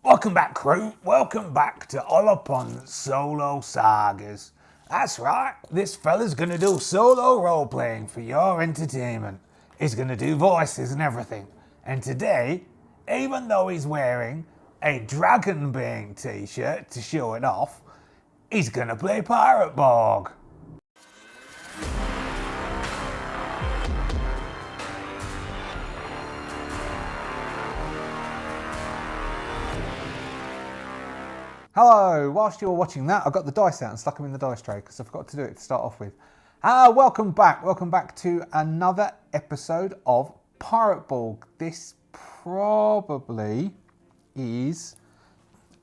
Welcome back, crew. Welcome back to Hollowponds Solo Sagas. That's right, this fella's gonna do solo role-playing for your entertainment. He's gonna do voices and everything. And today, even though he's wearing a Dragonbane t-shirt to show it off, he's gonna play Pirate Borg. Hello, whilst you were watching that, I got the dice out and stuck them in the dice tray because I forgot to do it to start off with. Welcome back to another episode of Pirate Borg. This probably is,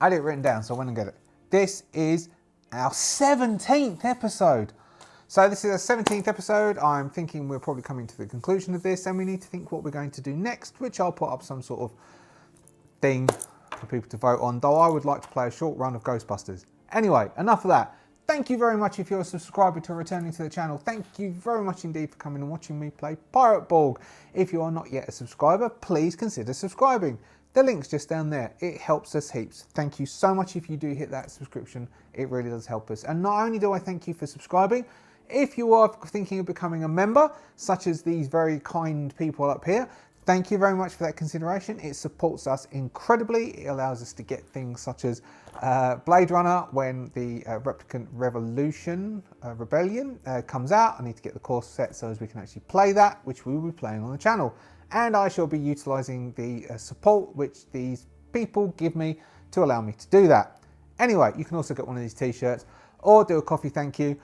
I had it written down so I went and get it. This is our 17th episode. So this is our 17th episode. I'm thinking we're probably coming to the conclusion of this and we need to think what we're going to do next, which I'll put up some sort of thing for people to vote on, though I would like to play a short run of Ghostbusters. Anyway, enough of that. Thank you very much if you're a subscriber to returning to the channel. Thank you very much indeed for coming and watching me play Pirate Borg. If you are not yet a subscriber, please consider subscribing. The link's just down there. It helps us heaps. Thank you so much if you do hit that subscription. It really does help us. And not only do I thank you for subscribing, if you are thinking of becoming a member, such as these very kind people up here, thank you very much for that consideration. It supports us incredibly. It allows us to get things such as Blade Runner when the Replicant Rebellion comes out. I need to get the course set so as we can actually play that, which we will be playing on the channel. And I shall be utilising the support which these people give me to allow me to do that. Anyway, you can also get one of these t-shirts or do a coffee thank you.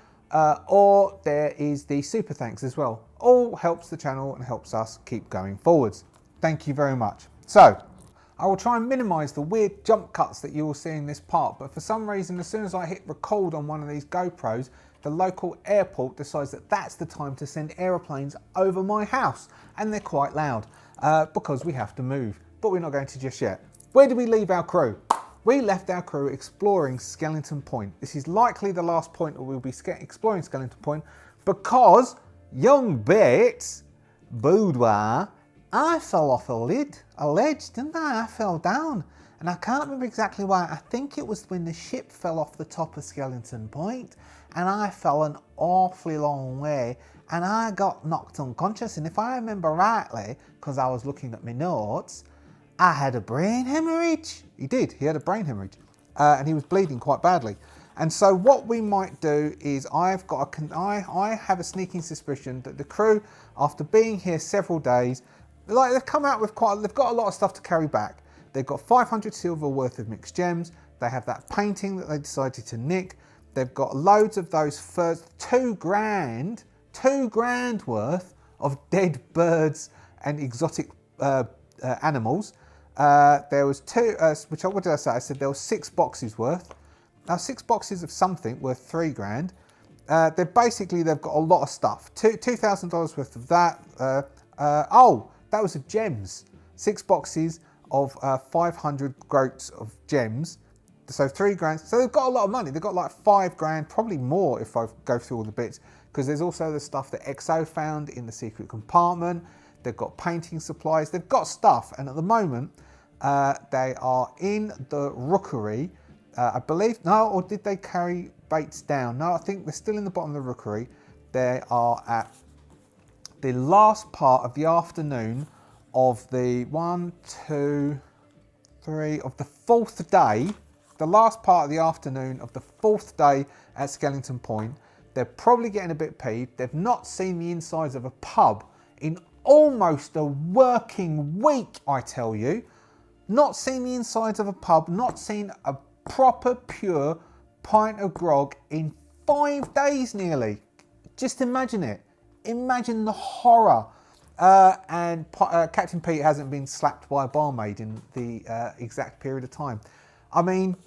Or there is the super thanks as well. All helps the channel and helps us keep going forwards. Thank you very much. So, I will try and minimise the weird jump cuts that you will see in this part, but for some reason, as soon as I hit record on one of these GoPros, the local airport decides that that's the time to send aeroplanes over my house, and they're quite loud, because we have to move, but we're not going to just yet. Where did we leave our crew? We left our crew exploring Skeleton Point. This is likely the last point where we'll be exploring Skeleton Point because, young Bates, boudoir, I fell off a ledge, didn't I? I fell down. And I can't remember exactly why. I think it was when the ship fell off the top of Skeleton Point and I fell an awfully long way and I got knocked unconscious. And if I remember rightly, because I was looking at my notes, I had a brain hemorrhage. He did, he had a brain hemorrhage. And he was bleeding quite badly. And so what we might do is I have a sneaking suspicion that the crew, after being here several days, they've come out with they've got a lot of stuff to carry back. They've got 500 silver worth of mixed gems. They have that painting that they decided to nick. They've got loads of those first $2 grand worth of dead birds and exotic animals. There was what did I say? I said there was 6 boxes worth. Now 6 boxes of something worth $3 grand. They've got a lot of stuff. $2,000 worth of that. That was of gems. 6 boxes of 500 groats of gems. So $3 grand. So they've got a lot of money. They've got like $5 grand, probably more if I go through all the bits. Because there's also the stuff that XO found in the secret compartment. They've got painting supplies. They've got stuff. And at the moment, they are in the rookery. I believe, no, or did they carry Bates down? No, I think they're still in the bottom of the rookery. They are at the last part of the afternoon of the of the 4th day. The last part of the afternoon of the 4th day at Skeleton Point. They're probably getting a bit peeved. They've not seen the insides of a pub in almost a working week, I tell you. Not seen the insides of a pub, not seen a proper, pure pint of grog in 5 days nearly. Just imagine it. Imagine the horror. And Captain Pete hasn't been slapped by a barmaid in the exact period of time. I mean,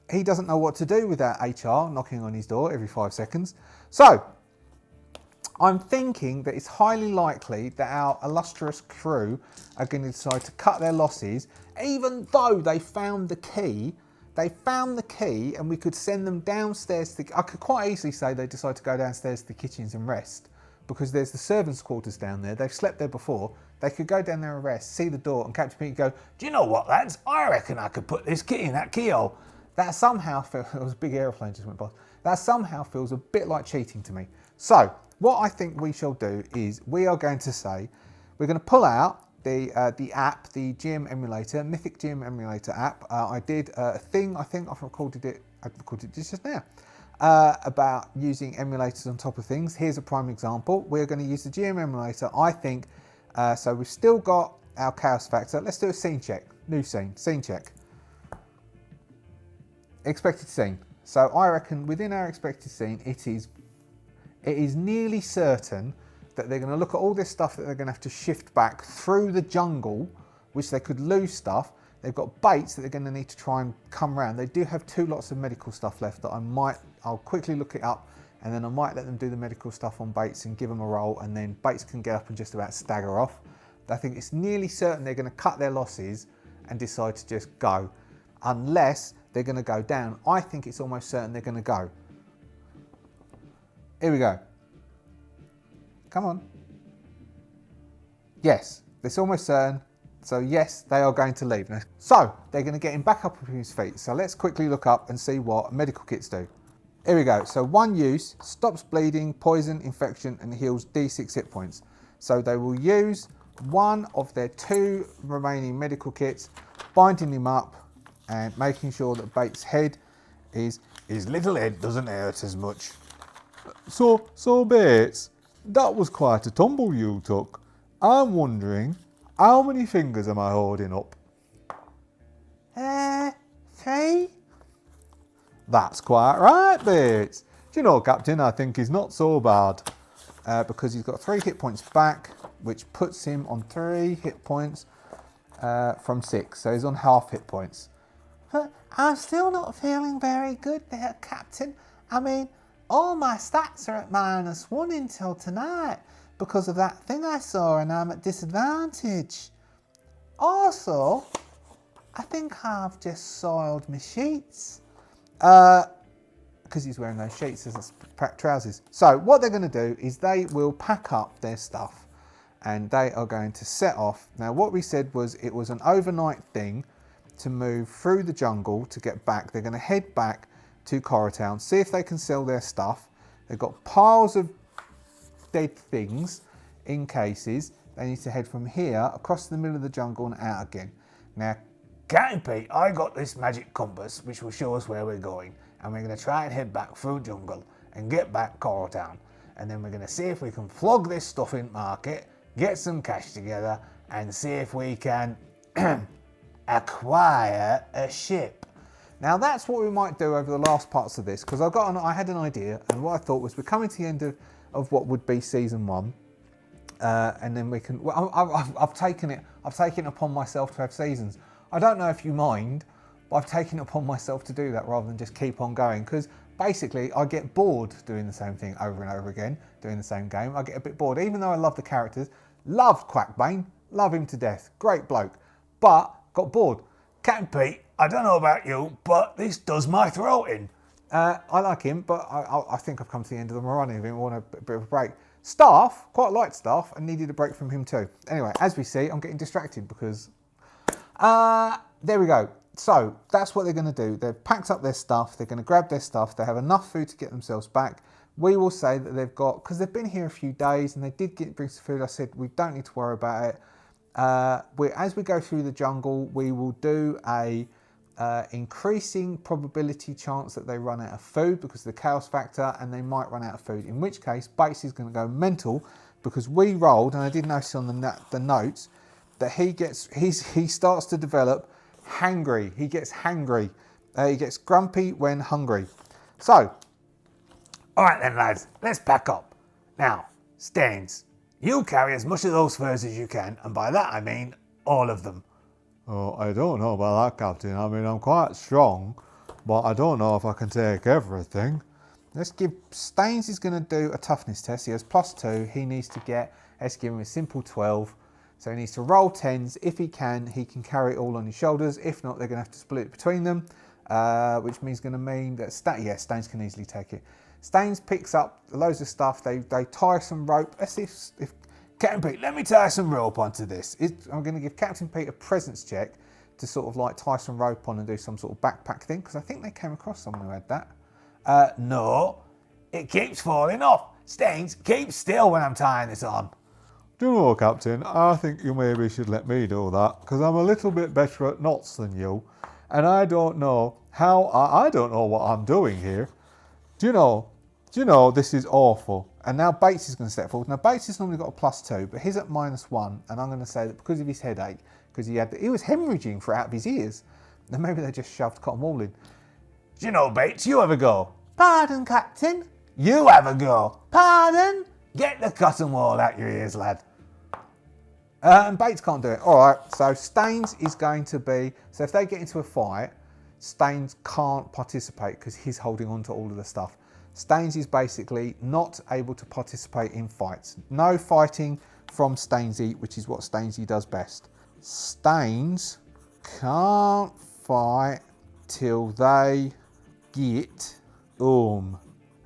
he doesn't know what to do with that HR knocking on his door every 5 seconds. So, I'm thinking that it's highly likely that our illustrious crew are going to decide to cut their losses, even though they found the key. They found the key and we could send them downstairs. I could quite easily say they decide to go downstairs to the kitchens and rest because there's the servants' quarters down there. They've slept there before. They could go down there and rest, see the door, and Captain Pete go, Do you know what, lads? I reckon I could put this kit in that keyhole. that somehow feels, it was a big aeroplane just went by, that somehow feels a bit like cheating to me. So, what I think we shall do is we are going to say, we're going to pull out the app, the GM emulator, Mythic GM emulator app. I did a thing, I think I've recorded it just now, about using emulators on top of things. Here's a prime example. We're going to use the GM emulator, I think. So we've still got our chaos factor. Let's do a scene check. New scene check. Expected scene. So I reckon within our expected scene, it is nearly certain that they're going to look at all this stuff that they're going to have to shift back through the jungle, which they could lose stuff. They've got baits that they're going to need to try and come around. They do have 2 lots of medical stuff left that I'll quickly look it up, and then I might let them do the medical stuff on baits and give them a roll, and then baits can get up and just about stagger off. I think it's nearly certain they're going to cut their losses and decide to just go, unless they're going to go down. I think it's almost certain they're going to go. Here we go. Come on. Yes, it's almost certain. So yes, they are going to leave. So they're going to get him back up on his feet. So let's quickly look up and see what medical kits do. Here we go. So 1 use, stops bleeding, poison, infection, and heals D6 hit points. So they will use 1 of their 2 remaining medical kits, binding him up and making sure that Bates' head is... His little head doesn't hurt as much. So Bates, that was quite a tumble you took. I'm wondering, how many fingers am I holding up? 3? That's quite right, Bates. Do you know, Captain, I think he's not so bad. Because he's got 3 hit points back, which puts him on 3 hit points from 6. So he's on half hit points. But I'm still not feeling very good there, Captain. I mean, all my stats are at -1 until tonight because of that thing I saw, and I'm at disadvantage. Also, I think I've just soiled my sheets. Because he's wearing those sheets as his trousers. So what they're going to do is they will pack up their stuff and they are going to set off. Now what we said was it was an overnight thing to move through the jungle to get back. They're going to head back to Coratown, see if they can sell their stuff. They've got piles of dead things in cases. They need to head from here across the middle of the jungle and out again. Now, Captain Pete, I got this magic compass which will show us where we're going, and we're going to try and head back through jungle and get back Coratown, and then we're going to see if we can flog this stuff in market, get some cash together, and see if we can acquire a ship. Now that's what we might do over the last parts of this, because I had an idea, and what I thought was we're coming to the end of what would be season 1, and then we can. Well, I've taken it upon myself to have seasons. I don't know if you mind, but I've taken it upon myself to do that rather than just keep on going, because basically I get bored doing the same thing over and over again, doing the same game. I get a bit bored, even though I love the characters, love Quackbane, love him to death, great bloke, but got bored. Captain Pete, I don't know about you, but this does my throat in. I like him, but I think I've come to the end of the run of him. I want a bit of a break. Staff, quite liked Staff, and needed a break from him too. Anyway, as we see, I'm getting distracted because... there we go. So, that's what they're going to do. They've packed up their stuff, they're going to grab their stuff, they have enough food to get themselves back. We will say that they've got, because they've been here a few days and they did bring some food, I said we don't need to worry about it. As we go through the jungle, we will do a increasing probability chance that they run out of food because of the chaos factor, and they might run out of food, in which case Bates is going to go mental because we rolled, and I did notice on the notes that he starts to develop hangry. He gets hangry. He gets grumpy when hungry. So, All right then, lads, let's pack up. Now, Stains, you carry as much of those furs as you can, and by that I mean all of them. Oh, I don't know about that, Captain. I mean, I'm quite strong, but I don't know if I can take everything. let's give Stains is going to do a toughness test. He has +2. He needs to get, let's give him a simple 12. So he needs to roll 10s. If he can carry it all on his shoulders. If not, they're going to have to split it between them, which means going to mean that Stains can easily take it. Stains picks up loads of stuff. They tie some rope. Let's see if Captain Pete, let me tie some rope onto this. I'm going to give Captain Pete a presence check to sort of like tie some rope on and do some sort of backpack thing, because I think they came across someone who had that. No, it keeps falling off. Stains, keep still when I'm tying this on. Do you know, Captain, I think you maybe should let me do that, because I'm a little bit better at knots than you, and I don't know I don't know what I'm doing here. Do you know, this is awful. And now Bates is going to step forward. Now Bates has normally got a +2, but he's at -1, and I'm going to say that because of his headache, because he was hemorrhaging for out of his ears, then maybe they just shoved cotton wool in. Do you know, Bates, you have a go. Pardon, Captain? You have a go. Pardon? Get the cotton wool out your ears, lad. And Bates can't do it. All right, so Staines is going to be... So if they get into a fight, Staines can't participate because he's holding on to all of the stuff. Staines is basically not able to participate in fights. No fighting from Stainesy, which is what Stainesy does best. Staines can't fight till they get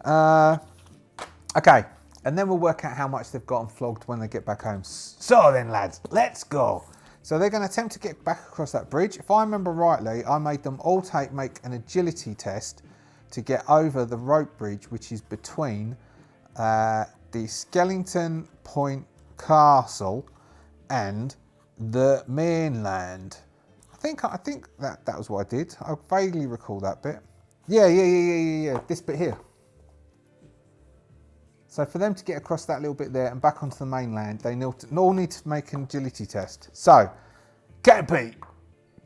okay, and then we'll work out how much they've gotten flogged when they get back home. So then, lads, let's go. So they're going to attempt to get back across that bridge. If I remember rightly, I made them all make an agility test to get over the rope bridge, which is between the Skellington Point Castle and the mainland. I think that was what I did. I vaguely recall that bit. Yeah. This bit here. So for them to get across that little bit there and back onto the mainland, they all need to make an agility test. So, Captain Pete,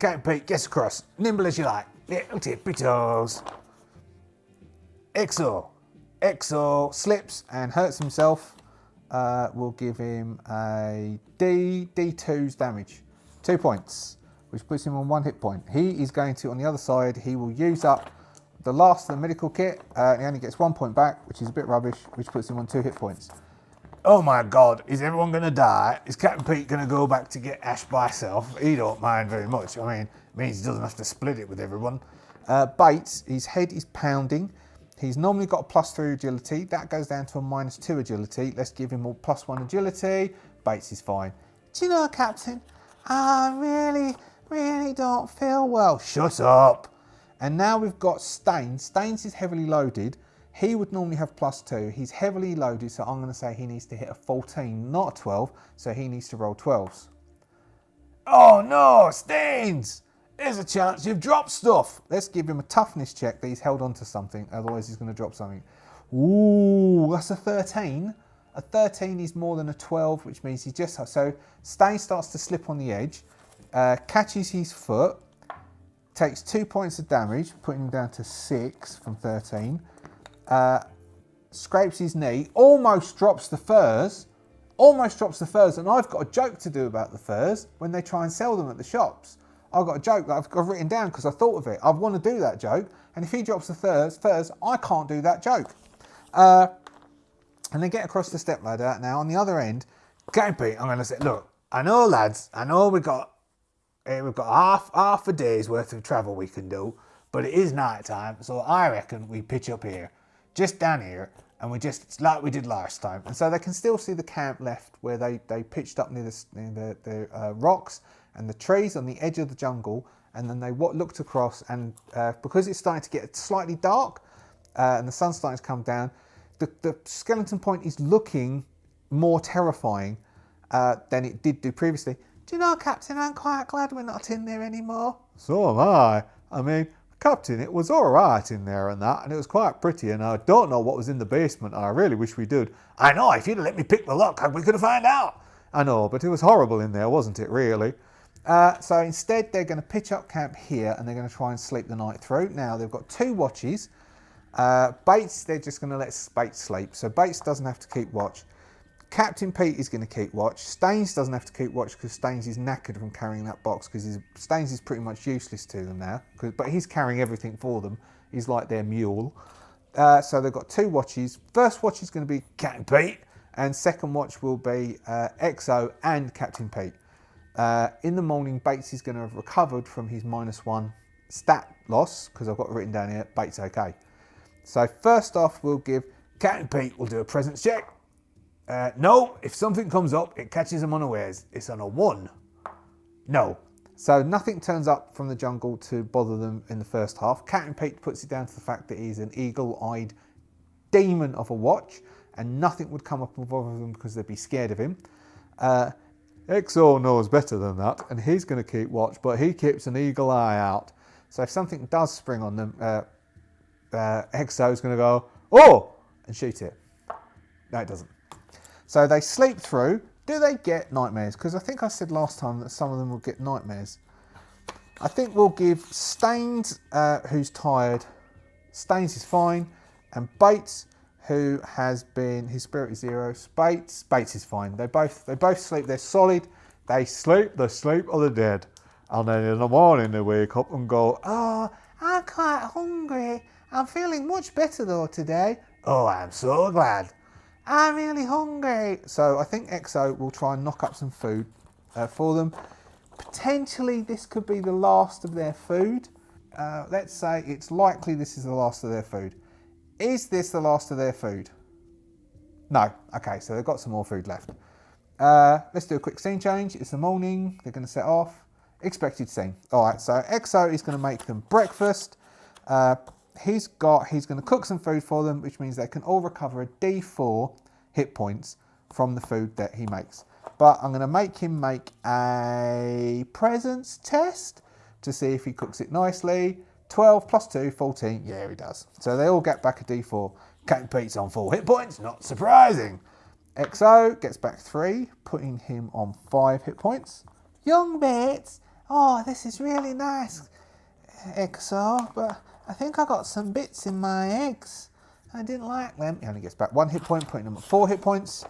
get across. Nimble as you like. Little tippy toes. Exo slips and hurts himself. We'll give him a D2's damage. 2 points, which puts him on 1 hit point. He is going to, on the other side, he will use up the last of the medical kit. He only gets 1 point back, which is a bit rubbish, which puts him on 2 hit points. Oh my God, is everyone going to die? Is Captain Pete going to go back to get Ash by himself? He don't mind very much. I mean, it means he doesn't have to split it with everyone. Bates, his head is pounding. He's normally got a +3 agility. That goes down to a -2 agility. Let's give him all +1 agility. Bates is fine. Do you know, Captain, I really don't feel well. Shut up. And now we've got Staines. Staines is heavily loaded. He would normally have +2. He's heavily loaded, so I'm going to say he needs to hit a 14, not a 12. So he needs to roll 12s. Oh no, Staines! There's a chance you've dropped stuff. Let's give him a toughness check that he's held onto something, otherwise he's going to drop something. Ooh, that's a 13. A 13 is more than a 12, which means he just... So Staines starts to slip on the edge, catches his foot, takes 2 points of damage, putting him down to 6 from 13. Scrapes his knee, almost drops the furs, and I've got a joke to do about the furs when they try and sell them at the shops. I've got a joke that I've written down because I thought of it. I want to do that joke, and if he drops the furs, I can't do that joke. And they get across the step ladder. Now on the other end, Captain Pete, I'm going to say, look, I know lads, I know we've got half a day's worth of travel we can do, but it is night time, so I reckon we pitch up here, just down here, and it's like we did last time. And so they can still see the camp left where they pitched up near the rocks and the trees on the edge of the jungle, and then they looked across, and because it's starting to get slightly dark and the sun's starting to come down, the skeleton point is looking more terrifying than it did do previously. Do you know, Captain, I'm quite glad we're not in there anymore. So am I. I mean, Captain, it was all right in there and that, and it was quite pretty, and I don't know what was in the basement, and I really wish we did. I know, if you'd have let me pick the lock, we could have found out. I know, but it was horrible in there, wasn't it, really? So instead, they're going to pitch up camp here, and they're going to try and sleep the night through. Now, they've got 2 watches. Bates, they're just going to let Bates sleep, so Bates doesn't have to keep watch. Captain Pete is going to keep watch. Staines doesn't have to keep watch because Staines is knackered from carrying that box, because Staines is pretty much useless to them now, but he's carrying everything for them. He's like their mule. So they've got 2 watches. First watch is going to be Captain Pete, and second watch will be Exo and Captain Pete. In the morning, Bates is going to have recovered from his -1 stat loss, because I've got it written down here, Bates okay. So first off, we'll give Captain Pete will do a presence check. No, if something comes up, it catches them unawares. It's on a 1. No. So nothing turns up from the jungle to bother them in the first half. Captain Pete puts it down to the fact that he's an eagle-eyed demon of a watch, and nothing would come up and bother them because they'd be scared of him. XO knows better than that, and he's going to keep watch, but he keeps an eagle eye out. So if something does spring on them, XO's going to go, oh, and shoot it. No, it doesn't. So they sleep through. Do they get nightmares? Because I think I said last time that some of them will get nightmares. I think we'll give Staines, who's tired. Staines is fine. And Bates, who has been, his spirit is 0. Bates is fine. They both sleep. They're solid. They sleep the sleep of the dead. And then in the morning they wake up and go, Oh, I'm quite hungry. I'm feeling much better though today. Oh, I'm so glad. I'm really hungry. So I think XO will try and knock up some food for them. Potentially this could be the last of their food. Let's say it's likely this is the last of their food. Is this the last of their food? No. Okay, so they've got some more food left. Let's do a quick scene change. It's the morning. They're going to set off. Expected scene. All right, so XO is going to make them breakfast. He's going to cook some food for them, which means they can all recover a D4 hit points from the food that he makes. But I'm going to make him make a presence test to see if he cooks it nicely. 12 plus 2, 14. Yeah, he does. So they all get back a D4. Captain Pete's on 4 hit points. Not surprising. XO gets back 3, putting him on 5 hit points. Young bits. Oh, this is really nice, XO, but I think I got some bits in my eggs. I didn't like them. He only gets back 1 hit point, putting him at 4 hit points.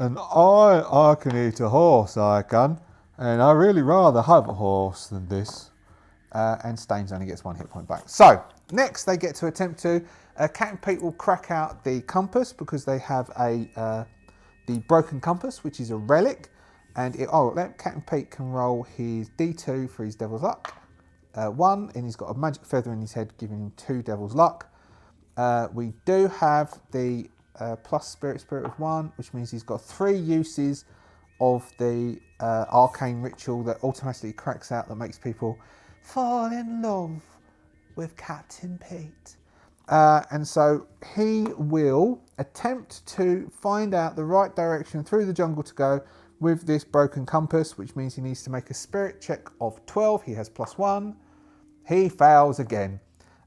and I can eat a horse, I can. And I really rather have a horse than this. And Staines only gets 1 hit point back. So, next they get to attempt to. Captain Pete will crack out the compass because they have the broken compass, which is a relic. And Captain Pete can roll his D2 for his Devil's Luck. 1, and he's got a magic feather in his head, giving him 2 Devil's Luck. We do have the plus spirit of 1, which means he's got 3 uses of the arcane ritual that automatically cracks out, that makes people fall in love with Captain Pete. And so he will attempt to find out the right direction through the jungle to go with this broken compass, which means he needs to make a spirit check of 12. He has +1. He fails again.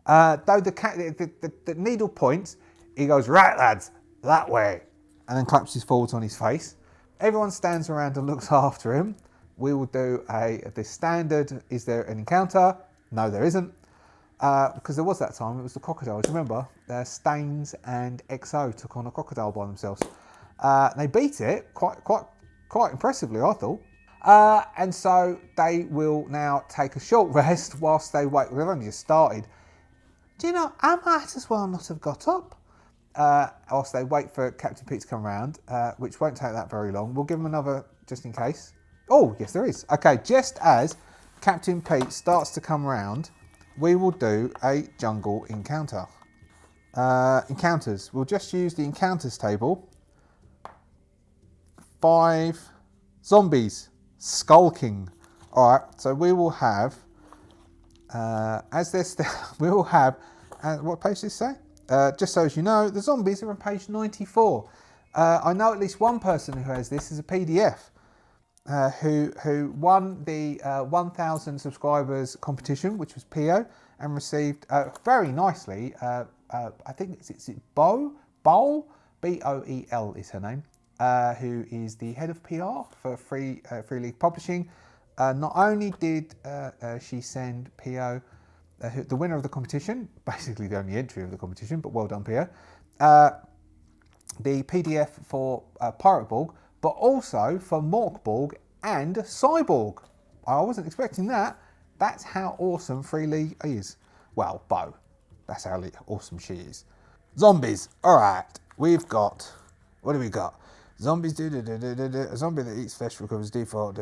Though the needle points, he goes, right lads, that way, and then claps his forwards on his face. Everyone stands around and looks after him. We will do the standard, is there an encounter? No, there isn't. Because there was that time, it was the crocodiles. Remember, Staines and XO took on a crocodile by themselves. They beat it quite impressively, I thought. And so they will now take a short rest whilst they wait. They've only just started. Do you know, I might as well not have got up. Whilst they wait for Captain Pete to come around, which won't take that very long. We'll give them another just in case. Oh, yes, there is. Okay, just as Captain Pete starts to come around, we will do a jungle encounter. Encounters. We'll just use the encounters table. 5 zombies skulking. All right, so we will have, we will have, what page does this say? Just so as you know, the zombies are on page 94. I know at least one person who has this as a PDF, who won the 1,000 subscribers competition, which was PO, and received very nicely. I think it's Boel, Boel is her name, who is the head of PR for Free League Publishing. Not only did she send PO, the winner of the competition, basically the only entry of the competition, but well done, PO, the PDF for Pirate Borg, but also for Mork Borg and Cyborg. I wasn't expecting that. That's how awesome Free League is. Well, Bo. That's how awesome she is. Zombies. All right. We've got... What do we got? Zombies do. A zombie that eats flesh recovers default.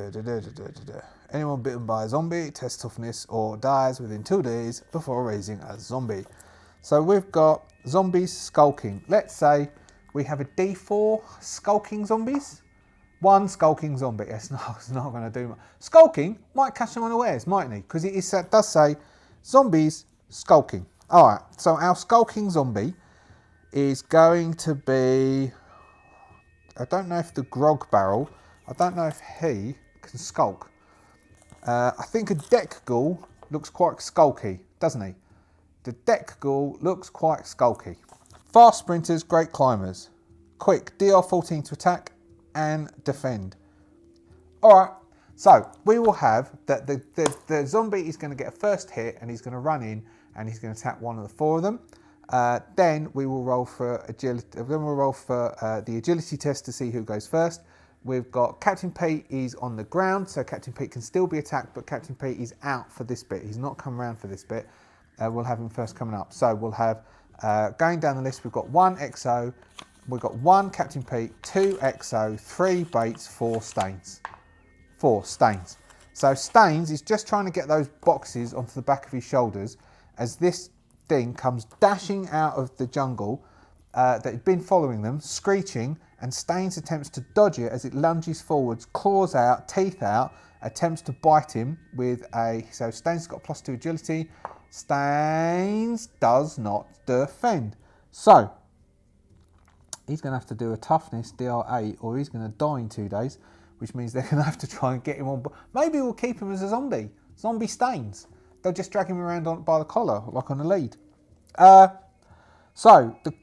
Anyone bitten by a zombie tests toughness or dies within 2 days before raising a zombie. So we've got zombies skulking. Let's say We have a D4 skulking zombies. One skulking zombie. It's not going to do much. Skulking might catch them unawares, mightn't he? Because it does say zombies skulking. All right, so our skulking zombie is going to be... I don't know if the grog barrel, I don't know if he can skulk. I think a deck ghoul looks quite skulky, doesn't he? The deck ghoul looks quite skulky. Fast sprinters, great climbers. Quick, DR 14 to attack and defend. Alright, so we will have that the zombie is going to get a first hit and he's going to run in and he's going to attack one of the four of them. Then we will roll for agility. Then we'll roll for the agility test to see who goes first. We've got Captain Pete is on the ground, so Captain Pete can still be attacked, but Captain Pete is out for this bit. He's not come around for this bit. We'll have him first coming up. So we'll have, going down the list, we've got 1 XO, we've got 1 Captain Pete, 2 XO, 3 Bates, 4 Stains. 4 Stains. So Stains is just trying to get those boxes onto the back of his shoulders as this thing comes dashing out of the jungle that had been following them, screeching, and Stains attempts to dodge it as it lunges forwards, claws out, teeth out, attempts to bite him with a... So Stains has got +2 agility. Stains does not defend. So, he's going to have to do a toughness DR8 or he's going to die in 2 days, which means they're going to have to try and get him on... Maybe we'll keep him as a zombie. Zombie Stains. They'll just drag him around by the collar, like on a lead. So, the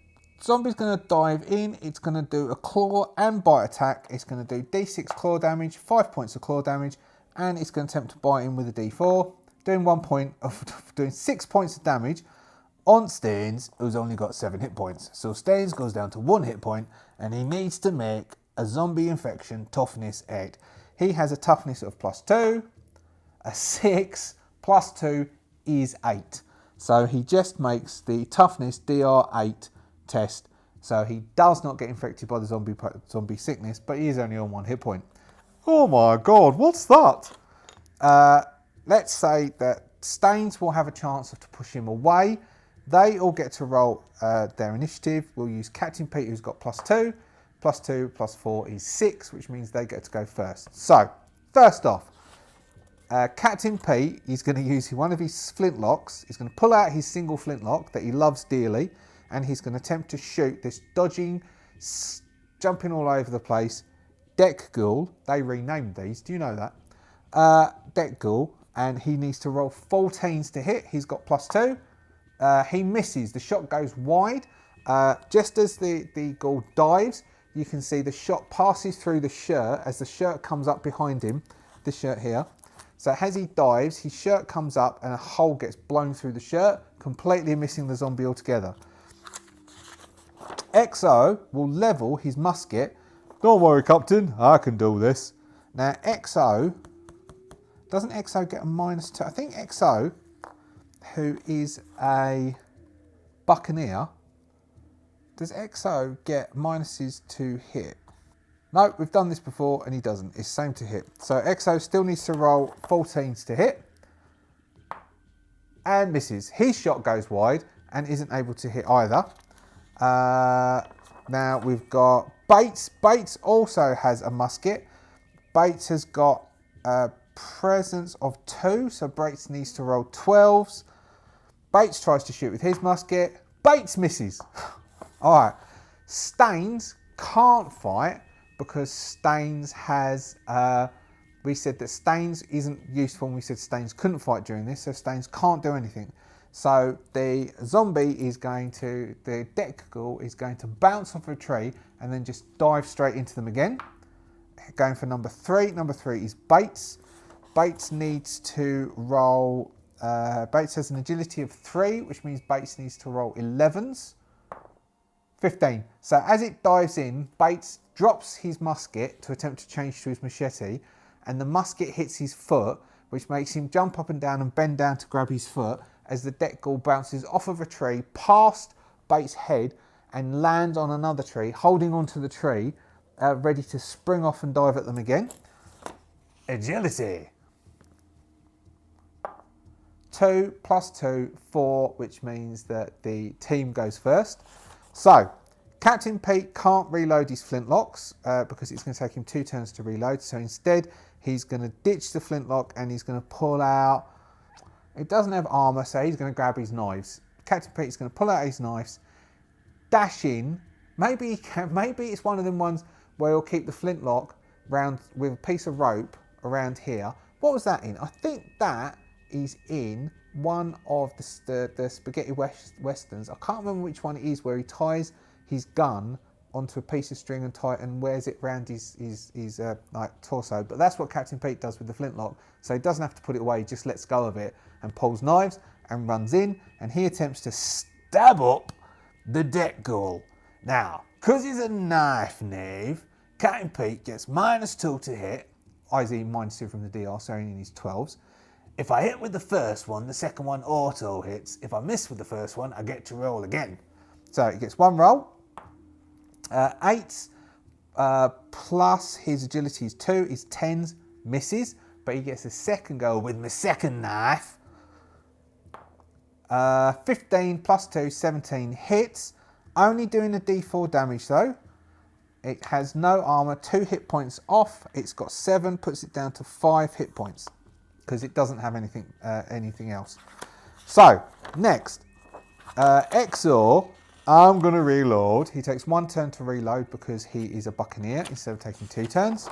zombie's going to dive in. It's going to do a claw and bite attack. It's going to do D6 claw damage, 5 points of claw damage, and it's going to attempt to bite him with a D4, doing 6 points of damage on Stains, who's only got 7 hit points. So Stains goes down to 1 hit point, and he needs to make a zombie infection toughness 8. He has a toughness of +2, a 6, +2 is 8. So he just makes the toughness DR8 test. So he does not get infected by the zombie sickness, but he is only on 1 hit point. Oh my god, what's that? Let's say that Stains will have a chance to push him away. They all get to roll their initiative. We'll use Captain Pete, who's got +2. +2 +4 is 6, which means they get to go first. So, first off, Captain Pete is going to use one of his flintlocks. He's going to pull out his single flintlock that he loves dearly, and he's going to attempt to shoot this dodging, jumping all over the place deck ghoul. They renamed these. Do you know that? Deck ghoul, and he needs to roll 14s to hit. He's got +2. He misses. The shot goes wide. Just as the ghoul dives, you can see the shot passes through the shirt as the shirt comes up behind him. This shirt here. So as he dives, his shirt comes up and a hole gets blown through the shirt, completely missing the zombie altogether. XO will level his musket. Don't worry, Captain, I can do this. Now XO, doesn't XO get a -2? I think XO, who is a buccaneer, does XO get minuses to hit? No, we've done this before and he doesn't. It's same to hit. So XO still needs to roll 14s to hit. And misses. His shot goes wide and isn't able to hit either. Now we've got Bates. Bates also has a musket. Bates has got a presence of 2, so Bates needs to roll 12s. Bates tries to shoot with his musket. Bates misses. All right. Stains can't fight because Stains has... we said that Stains isn't useful and we said Stains couldn't fight during this, so Stains can't do anything. So the zombie is going to... The deck ghoul is going to bounce off a tree and then just dive straight into them again. Going for number 3. Number 3 is Bates. Bates needs to roll... Bates has an agility of 3, which means Bates needs to roll 11s. 15. So as it dives in, Bates drops his musket to attempt to change to his machete, and the musket hits his foot, which makes him jump up and down and bend down to grab his foot as the deck ghoul bounces off of a tree past Bates' head and lands on another tree, holding onto the tree, ready to spring off and dive at them again. Agility. 2 + 2, 4, which means that the team goes first. So, Captain Pete can't reload his flintlocks because it's going to take him 2 turns to reload. So instead, he's going to ditch the flintlock and he's going to pull out. It doesn't have armor, so he's going to grab his knives. Captain Pete's going to pull out his knives, dash in. Maybe it's one of them ones where he'll keep the flintlock round with a piece of rope around here. What was that in? I think that is in one of the spaghetti westerns. I can't remember which one it is, where he ties his gun onto a piece of string and wears it around his like torso. But that's what Captain Pete does with the flintlock. So he doesn't have to put it away, he just lets go of it and pulls knives and runs in, and he attempts to Stab up the deck goal. Now, because he's a knife knave, Captain Pete gets -2 to hit. IZ -2 from the DR, so only needs 12s. If I hit with the first one, the second one auto hits. If I miss with the first one, I get to roll again. So he gets 1 roll. 8 plus his agility is 2, is 10s, misses, but he gets a second go with my second knife. 15 plus 2, 17 hits. Only doing a d4 damage though. It has no armor, 2 hit points off. It's got 7, puts it down to 5 hit points because it doesn't have anything else. So next, Exor, I'm going to reload. He takes 1 turn to reload because he is a buccaneer instead of taking 2 turns.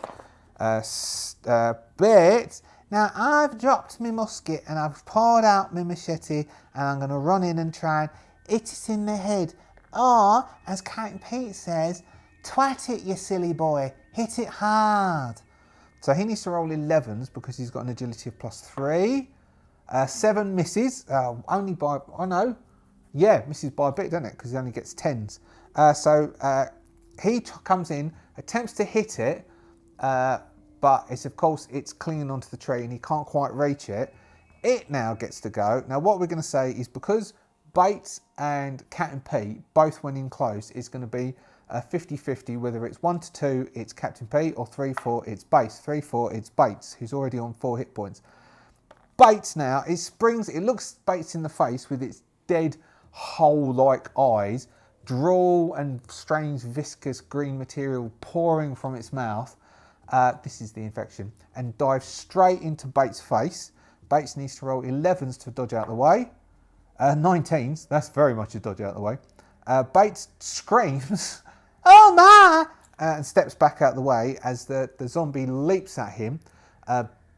But now I've dropped my musket and I've poured out my machete and I'm going to run in and try and hit it in the head. Or, as Captain Pete says, twat it, you silly boy. Hit it hard. So he needs to roll 11s because he's got an agility of +3. 7 misses, only by, misses by a bit, doesn't it? Because he only gets 10s. He comes in, attempts to hit it, but it's clinging onto the tree and he can't quite reach it. It now gets to go. Now what we're going to say is, because Bates and Captain Pete both went in close, it's going to be 50-50, whether it's 1 to 2, it's Captain Pete, or 3-4, it's Bates. 3-4, it's Bates, who's already on 4 hit points. Bates now, it looks Bates in the face with its dead hole-like eyes, drool and strange viscous green material pouring from its mouth. This is the infection, and dives straight into Bates' face. Bates needs to roll 11s to dodge out the way. 19s, that's very much a dodge out the way. Bates screams, "Oh my!" And steps back out the way as the zombie leaps at him,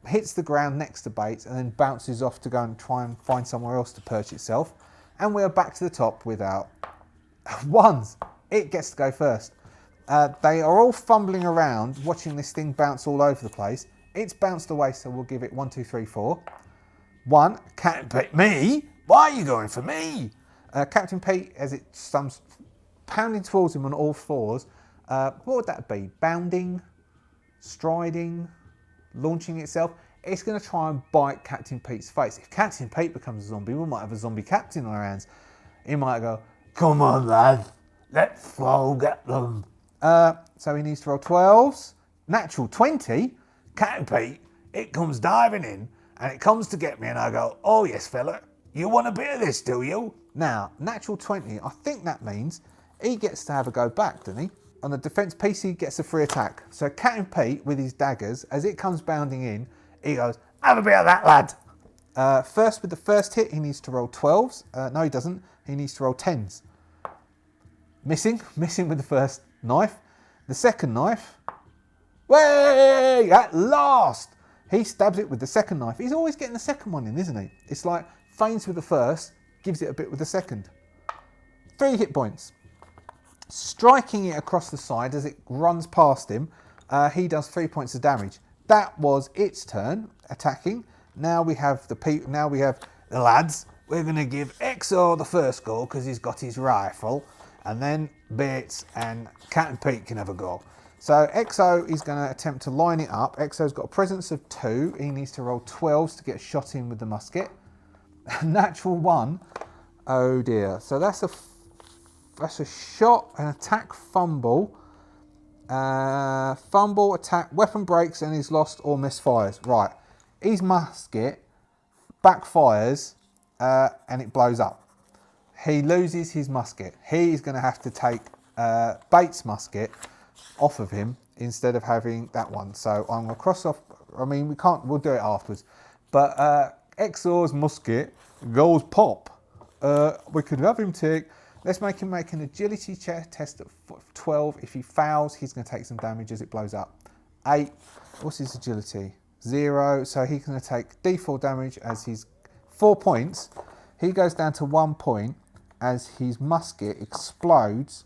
hits the ground next to Bates, and then bounces off to go and try and find somewhere else to perch itself. And we are back to the top without 1s. It gets to go first. They are all fumbling around, watching this thing bounce all over the place. It's bounced away, so we'll give it 1, 2, 3, 4. 1, Captain Pete, me? Why are you going for me? Captain Pete, as it comes pounding towards him on all 4s. What would that be? Bounding, striding, launching itself. It's going to try and bite Captain Pete's face. If Captain Pete becomes a zombie, we might have a zombie captain on our hands. He might go, "Come on, lad, let's go get them." So he needs to roll 12s. Natural 20. Captain Pete, it comes diving in and it comes to get me, and I go, "Oh yes, fella, you want a bit of this, do you?" Now, natural 20, I think that means he gets to have a go back, doesn't he? On the defense piece, he gets a free attack. So Captain Pete, with his daggers, as it comes bounding in, he goes, "Have a bit of that, lad." First, with the first hit, he needs to roll 12s. No, he doesn't. He needs to roll 10s. Missing with the first knife. The second knife, way, at last, he stabs it with the second knife. He's always getting the second one in, isn't he? It's like feigns with the first, gives it a bit with the second. 3 hit points. Striking it across the side as it runs past him, he does 3 points of damage. That was its turn, attacking. Now we have the lads. We're going to give Exor the first go because he's got his rifle, and then Bates and Captain Pete can have a go. So Exo is going to attempt to line it up. Exo's got a presence of 2. He needs to roll 12s to get a shot in with the musket. Natural 1. Oh dear. So that's a shot, an attack, fumble. Fumble, attack, weapon breaks, and he's lost or misfires. Right. His musket backfires and it blows up. He loses his musket. He is going to have to take Bates musket off of him instead of having that one. So I'm going to cross off. I mean, we'll do it afterwards. But Exor's musket goes pop. We could have him take. Let's make him make an agility test at 12. If he fails, he's going to take some damage as it blows up. 8. What's his agility? 0. So he's going to take D4 damage as he's 4 points. He goes down to 1 point as his musket explodes,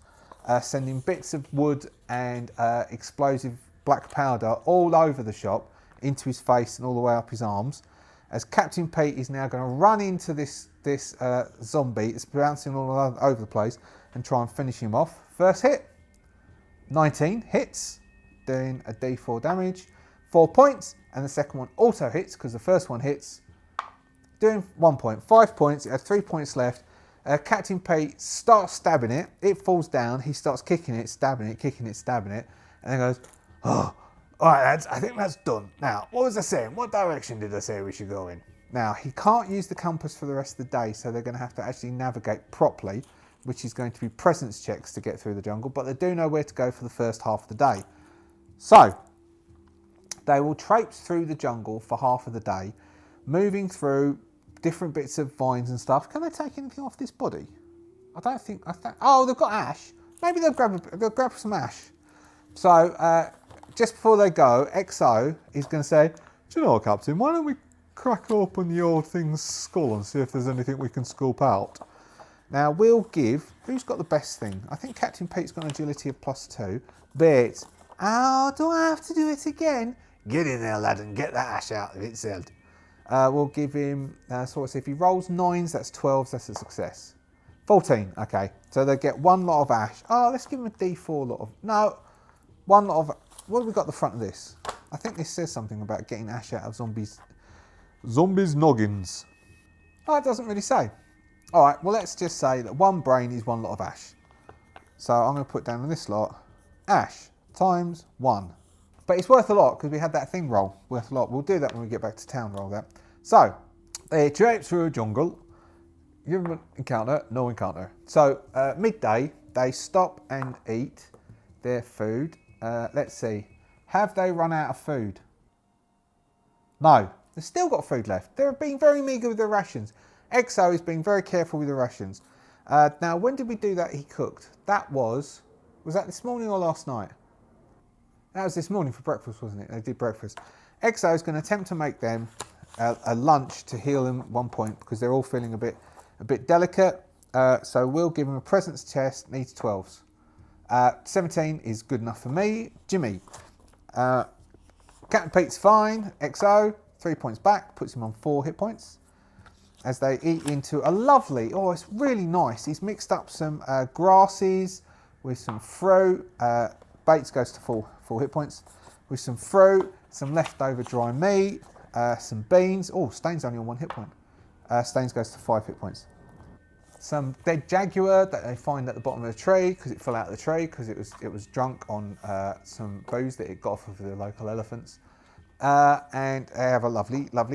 sending bits of wood and explosive black powder all over the shop, into his face and all the way up his arms. As Captain Pete is now going to run into this zombie, it's bouncing all over the place, and try and finish him off. First hit, 19 hits, doing a D4 damage, 4 points, and the second one also hits because the first one hits, doing 1 point, 5 points. It has 3 points left. Captain Pete starts stabbing it. It falls down. He starts kicking it, stabbing it, kicking it, stabbing it, and then goes, "Oh, all right, lads. I think that's done. Now, what was I saying? What direction did I say we should go in?" Now, he can't use the compass for the rest of the day, so they're going to have to actually navigate properly, which is going to be presence checks to get through the jungle, but they do know where to go for the first half of the day. So, they will traipse through the jungle for half of the day, moving through different bits of vines and stuff. Can they take anything off this body? I don't think... oh, they've got ash. Maybe they'll grab some ash. So, just before they go, XO is going to say, Do you know, Captain, why don't we crack open the old thing's skull and see if there's anything we can scoop out? now we'll give... Who's got the best thing? I think Captain Pete's got an agility of +2. But... Oh, do I have to do it again? Get in there, lad, and get that ash out of its head. We'll give him... so if he rolls 9s, that's 12s, that's a success. 14, okay. So they get 1 lot of ash. Oh, let's give him a D4 lot of... No, 1 lot of... What have we got at the front of this? I think this says something about getting ash out of zombies. Zombies' noggins. Oh, it doesn't really say. All right, well, let's just say that 1 brain is 1 lot of ash. So I'm going to put down on this lot, ash times 1. But it's worth a lot because we had that thing roll. Worth a lot. We'll do that when we get back to town, roll that. So, they traipse through a jungle. You have an encounter? No encounter. So, midday, they stop and eat their food. Let's see. Have they run out of food? No. They've still got food left. They're being very meagre with their rations. XO is being very careful with the rations. Now, when did we do that he cooked? That was that this morning or last night? That was this morning for breakfast, wasn't it? They did breakfast. XO is going to attempt to make them a lunch to heal them 1 point because they're all feeling a bit delicate. So we'll give them a presence test, needs 12s. 17 is good enough for me. Jimmy. Captain Pete's fine. XO, 3 points back, puts him on 4 hit points. As they eat into a lovely, oh, it's really nice. He's mixed up some grasses with some fruit. Bates goes to 4 hit points. With some fruit, some leftover dry meat, some beans. Oh, Staines only on 1 hit point. Staines goes to 5 hit points. Some dead jaguar that they find at the bottom of the tree because it fell out of the tree because it was drunk on some booze that it got off of the local elephants. And they have a lovely lunch.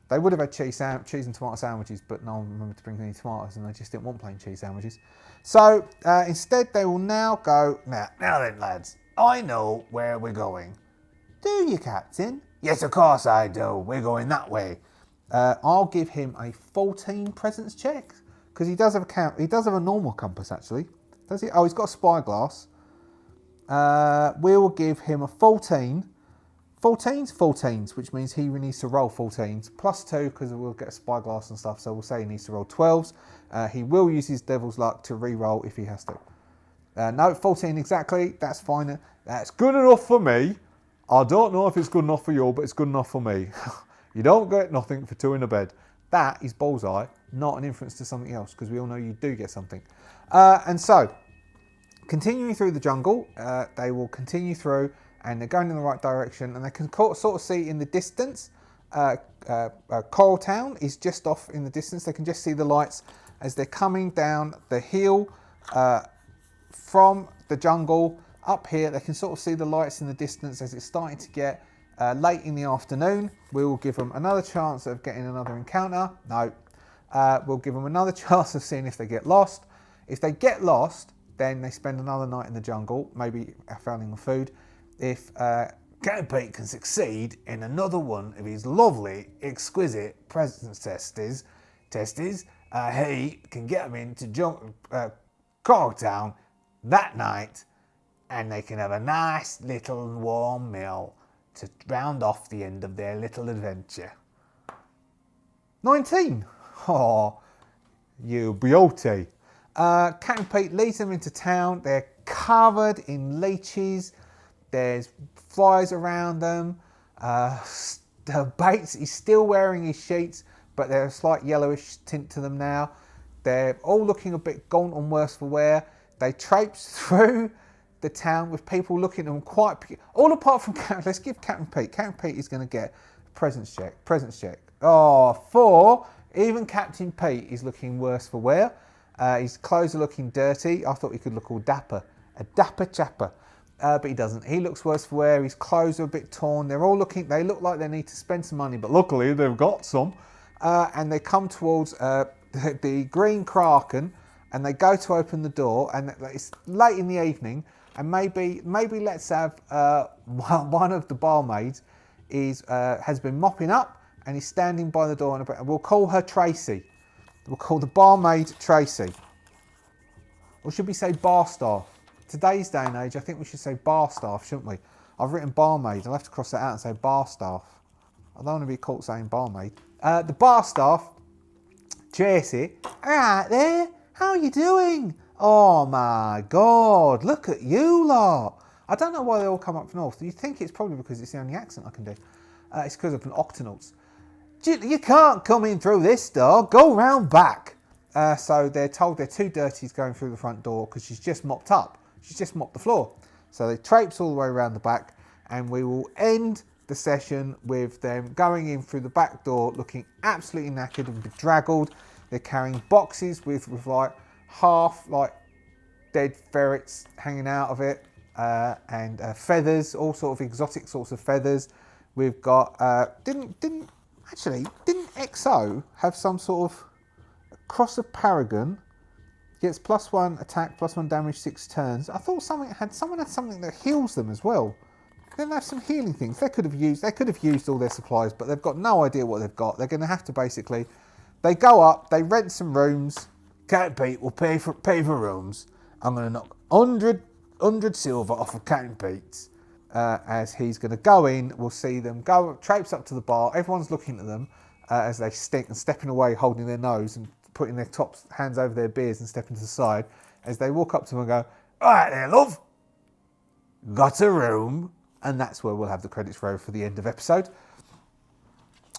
They would have had cheese and tomato sandwiches, but no one remembered to bring any tomatoes, and they just didn't want plain cheese sandwiches. So instead, they will now go. Now then, lads, I know where we're going. Do you, Captain? Yes, of course I do. We're going that way. I'll give him a 14 presence check because he does have a normal compass actually. Does he? Oh, he's got a spyglass. We will give him a 14. 14s, which means he needs to roll 14s, +2 because we'll get a spyglass and stuff, so we'll say he needs to roll 12s. He will use his devil's luck to re-roll if he has to. No, 14 exactly, that's fine. That's Good enough for me. I don't know if it's good enough for you, but it's good enough for me. You don't get nothing for 2 in a bed. That is bullseye, not an inference to something else, because we all know you do get something. And so, continuing through the jungle, they will continue through, and they're going in the right direction, and they can sort of see in the distance, Coral Town is just off in the distance. They can just see the lights as they're coming down the hill from the jungle up here. They can sort of see the lights in the distance as it's starting to get late in the afternoon. We will give them another chance of getting another encounter. No. we'll give them another chance of seeing if they get lost. If they get lost, then they spend another night in the jungle, maybe finding food. If Captain Pete can succeed in another one of his lovely, exquisite presence testes, he can get them into Corktown that night, and they can have a nice little warm meal to round off the end of their little adventure. 19. Oh, you beauty. Captain Pete leads them into town. They're covered in leeches. There's flies around them. Bates is still wearing his sheets, but they're a slight yellowish tint to them now. They're all looking a bit gaunt and worse for wear. They traipse through the town with people looking at them quite... all apart from... Let's give Captain Pete. Captain Pete is going to get a presence check. Oh, 4. Even Captain Pete is looking worse for wear. His clothes are looking dirty. I thought he could look all dapper. A dapper chapper. But he doesn't. He looks worse for wear. His clothes are a bit torn. They look like they need to spend some money, but luckily they've got some. And they come towards the Green Kraken, and they go to open the door, and it's late in the evening, and maybe let's have one of the barmaids has been mopping up, and he's standing by the door, and we'll call her Tracy. We'll call the barmaid Tracy. Or should we say bar staff? Today's day and age, I think we should say bar staff, shouldn't we? I've written barmaid. I'll have to cross that out and say bar staff. I don't want to be caught saying barmaid. The bar staff, Tracy. Alright there, how are you doing? Oh my God, look at you lot. I don't know why they all come up north. You think it's probably because it's the only accent I can do. It's because of an octonauts. You can't come in through this door, go round back. So they're told they're too dirty going through the front door because she's just mopped up. She's just mopped the floor. So they traipse all the way around the back, and we will end the session with them going in through the back door looking absolutely knackered and bedraggled. They're carrying boxes with like half like dead ferrets hanging out of it, and feathers, all sort of exotic sorts of feathers. We've got didn't XO have some sort of cross of Paragon? Gets +1 attack, +1 damage, 6 turns. I thought someone had something that heals them as well. Then they have some healing things. They could have used all their supplies, but they've got no idea what they've got. They're going to have to basically, they go up, they rent some rooms. Captain Pete will pay for rooms. I'm going to knock 100 silver off of Captain Pete's. As he's going to go in, we'll see them go traipse up to the bar. Everyone's looking at them as they stink and stepping away, holding their nose and putting their hands over their beards and stepping to the side. As they walk up to them and go, "All right there, love. Got a room?" And that's where we'll have the credits roll for the end of episode.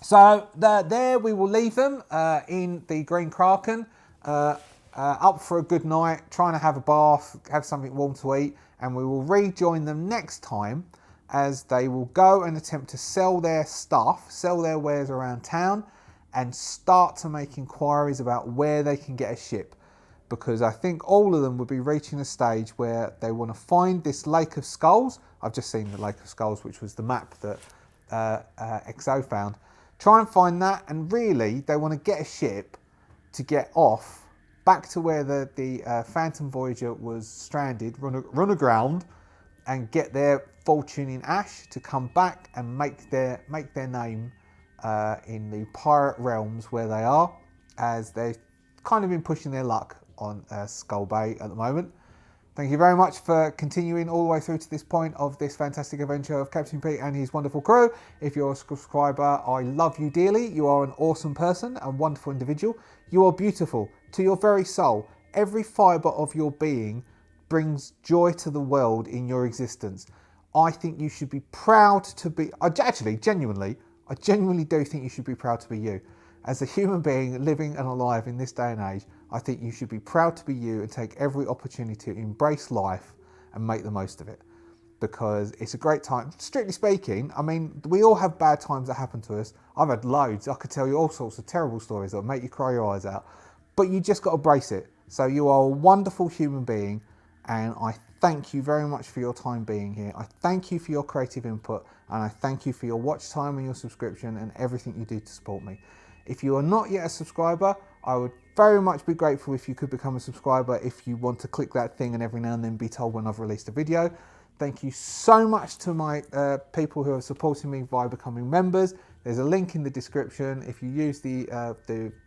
So there we will leave them in the Green Kraken, up for a good night, trying to have a bath, have something warm to eat, and we will rejoin them next time as they will go and attempt to sell their stuff, sell their wares around town, and start to make inquiries about where they can get a ship. Because I think all of them would be reaching a stage where they want to find this Lake of Skulls. I've just seen the Lake of Skulls, which was the map that XO found. Try and find that, and really they want to get a ship to get off back to where the Phantom Voyager was stranded, run aground, and get their fortune in Ash to come back and make their name in the pirate realms where they are, as they've kind of been pushing their luck on Skull Bay at the moment. Thank you very much for continuing all the way through to this point of this fantastic adventure of Captain Pete and his wonderful crew. If you're a subscriber, I love you dearly. You are an awesome person, a wonderful individual. You are beautiful to your very soul. Every fibre of your being brings joy to the world in your existence. I think you should be proud to be... I genuinely do think you should be proud to be you. As a human being living and alive in this day and age, I think you should be proud to be you and take every opportunity to embrace life and make the most of it. Because it's a great time. Strictly speaking, I mean, we all have bad times that happen to us. I've had loads. I could tell you all sorts of terrible stories that will make you cry your eyes out. But you just got to brace it. So you are a wonderful human being, and I thank you very much for your time being here. I thank you for your creative input, and I thank you for your watch time and your subscription and everything you do to support me. If you are not yet a subscriber, I would very much be grateful if you could become a subscriber if you want to click that thing and every now and then be told when I've released a video. Thank you so much to my people who are supporting me via becoming members. There's a link in the description. If you use the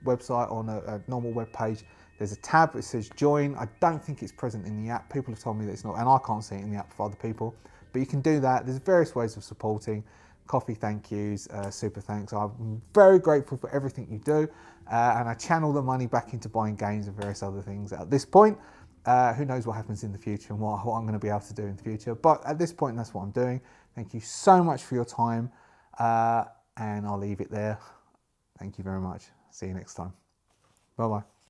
website on a normal web page, there's a tab that says join. I don't think it's present in the app. People have told me that it's not, and I can't see it in the app for other people. But you can do that. There's various ways of supporting. Coffee thank yous, super thanks. I'm very grateful for everything you do. And I channel the money back into buying games and various other things at this point. Who knows what happens in the future and what I'm going to be able to do in the future. But at this point, that's what I'm doing. Thank you so much for your time. And I'll leave it there. Thank you very much. See you next time. Bye-bye.